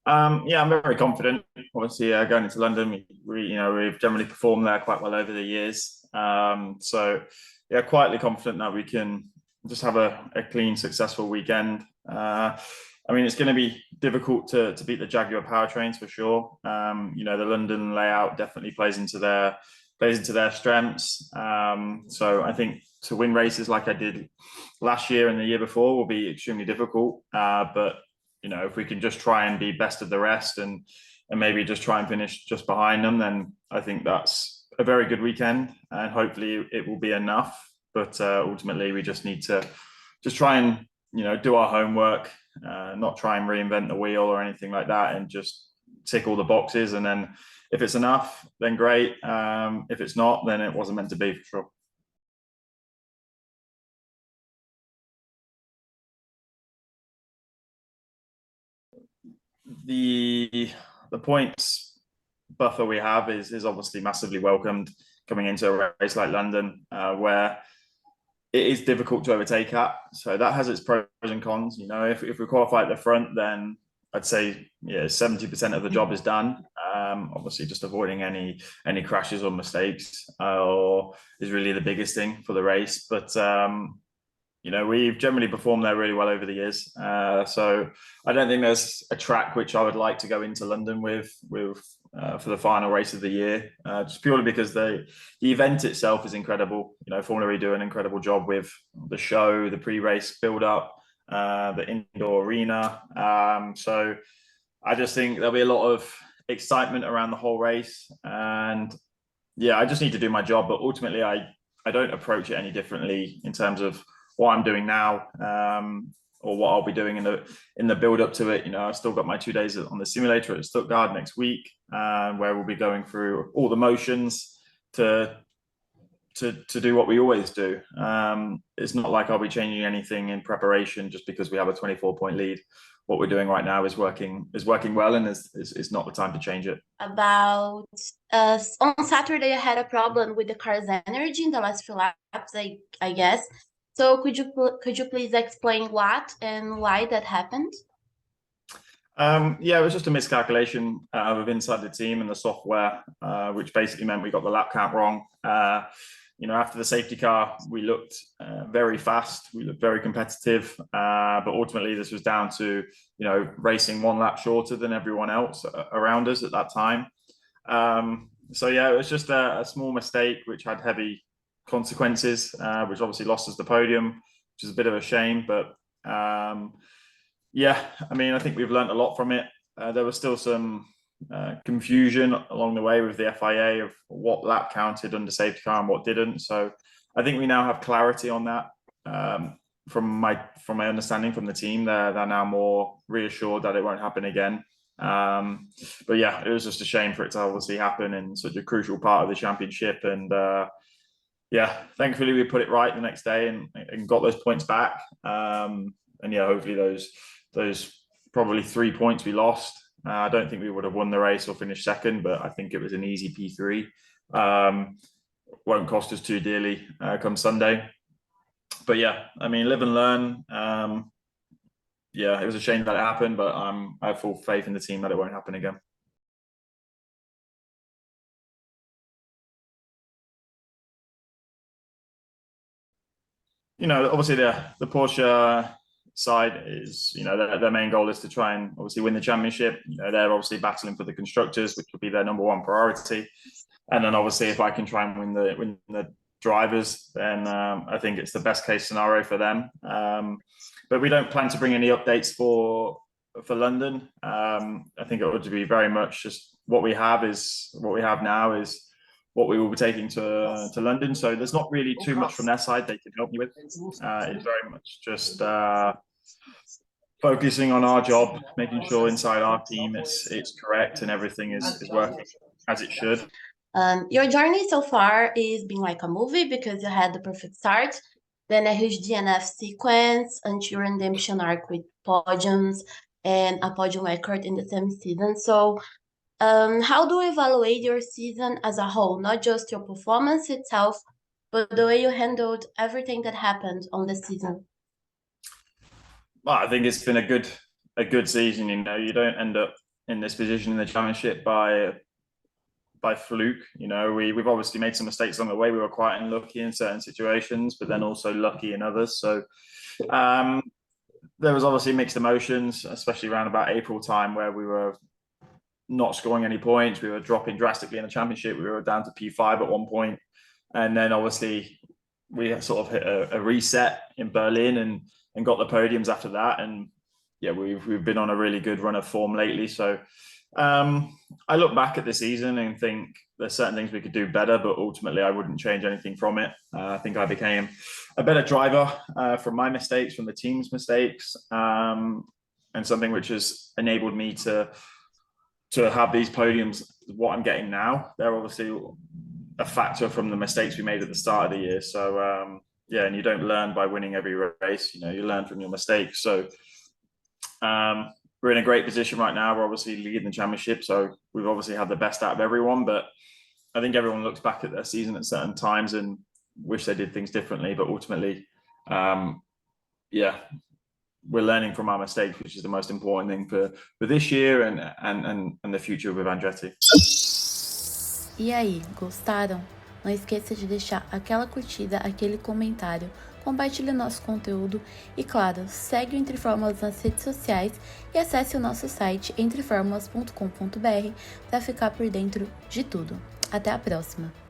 Yeah, I'm very confident. Obviously, going into London, we've generally performed there quite well over the years. So yeah, quietly confident that we can just have a clean, successful weekend. I mean, it's going to be difficult to beat the Jaguar powertrains for sure. The London layout definitely plays into their strengths. So I think to win races like I did last year and the year before will be extremely difficult. But if we can just try and be best of the rest and maybe just try and finish just behind them, then I think that's a very good weekend, and hopefully it will be enough. But ultimately, we just need to just try and do our homework, not try and reinvent the wheel or anything like that, and just tick all the boxes. And then if it's enough, then great. If it's not, then it wasn't meant to be for sure. The points buffer we have is obviously massively welcomed coming into a race like London, where it is difficult to overtake at. So that has its pros and cons. If we qualify at the front, then I'd say 70% of the job is done. Obviously, just avoiding any crashes or mistakes or is really the biggest thing for the race. But we've generally performed there really well over the years. So I don't think there's a track which I would like to go into London with for the final race of the year, just purely because the event itself is incredible. Formula E do an incredible job with the show, the pre-race build-up, the indoor arena. So I just think there'll be a lot of excitement around the whole race. And yeah, I just need to do my job. But ultimately, I don't approach it any differently in terms of what I'm doing now, or what I'll be doing in the build up to it. I've still got my 2 days on the simulator at Stuttgart next week, where we'll be going through all the motions to do what we always do. It's not like I'll be changing anything in preparation just because we have a 24-point lead. What we're doing right now is working well, and it's not the time to change it. About on Saturday, I had a problem with the car's energy in the last few laps, I guess. So could you please explain what and why that happened? Yeah, it was just a miscalculation of inside the team and the software, which basically meant we got the lap count wrong. After the safety car, we looked very fast, we looked very competitive, but ultimately this was down to racing one lap shorter than everyone else around us at that time. So yeah, it was just a small mistake which had heavy consequences, which obviously lost us the podium, which is a bit of a shame. But yeah, I mean, I think we've learned a lot from it. There was still some confusion along the way with the FIA of what lap counted under safety car and what didn't. So I think we now have clarity on that. From my understanding from the team, they're now more reassured that it won't happen again. But yeah, it was just a shame for it to obviously happen in such a crucial part of the championship. And yeah, thankfully we put it right the next day and got those points back. And yeah, hopefully those probably 3 points we lost, I don't think we would have won the race or finished second, but I think it was an easy P3. Won't cost us too dearly come Sunday. But yeah, I mean, live and learn. Yeah, it was a shame that it happened, but I have full faith in the team that it won't happen again. Obviously the Porsche side is, their main goal is to try and obviously win the championship. They're obviously battling for the constructors, which would be their number one priority. And then obviously if I can try and win the drivers, then I think it's the best case scenario for them. But we don't plan to bring any updates for London. I think it would be very much just what we have now is what we will be taking to London. So there's not really too much from their side they can help me with. It's very much just focusing on our job, making sure inside our team it's correct and everything is working as it should. Your journey so far is being like a movie because you had the perfect start, then a huge DNF sequence, anti-redemption arc with podiums, and a podium record in the same season. So how do you evaluate your season as a whole, not just your performance itself, but the way you handled everything that happened on the season? Well, I think it's been a good season. You don't end up in this position in the championship by fluke. You know, we've obviously made some mistakes along the way. We were quite unlucky in certain situations, but then also lucky in others. So there was obviously mixed emotions, especially around about April time, where we were not scoring any points. We were dropping drastically in the championship. We were down to P5 at one point. And then obviously we sort of hit a reset in Berlin and got the podiums after that. And yeah, we've been on a really good run of form lately. So I look back at the season and think there's certain things we could do better, but ultimately I wouldn't change anything from it. I think I became a better driver from my mistakes, from the team's mistakes, and something which has enabled me to have these podiums, what I'm getting now. They're obviously a factor from the mistakes we made at the start of the year. So yeah, and you don't learn by winning every race, you know, you learn from your mistakes. So we're in a great position right now. We're obviously leading the championship, so we've obviously had the best out of everyone, but I think everyone looks back at their season at certain times and wish they did things differently, but ultimately yeah, we're learning from our mistakes, which is the most important thing for this year and the future with Andretti. E aí, gostaram? Não esqueça de deixar aquela curtida, aquele comentário, compartilhe nosso conteúdo e, claro, segue o Entre Fórmulas nas redes sociais e acesse o nosso site entreformulas.com.br para ficar por dentro de tudo. Até a próxima!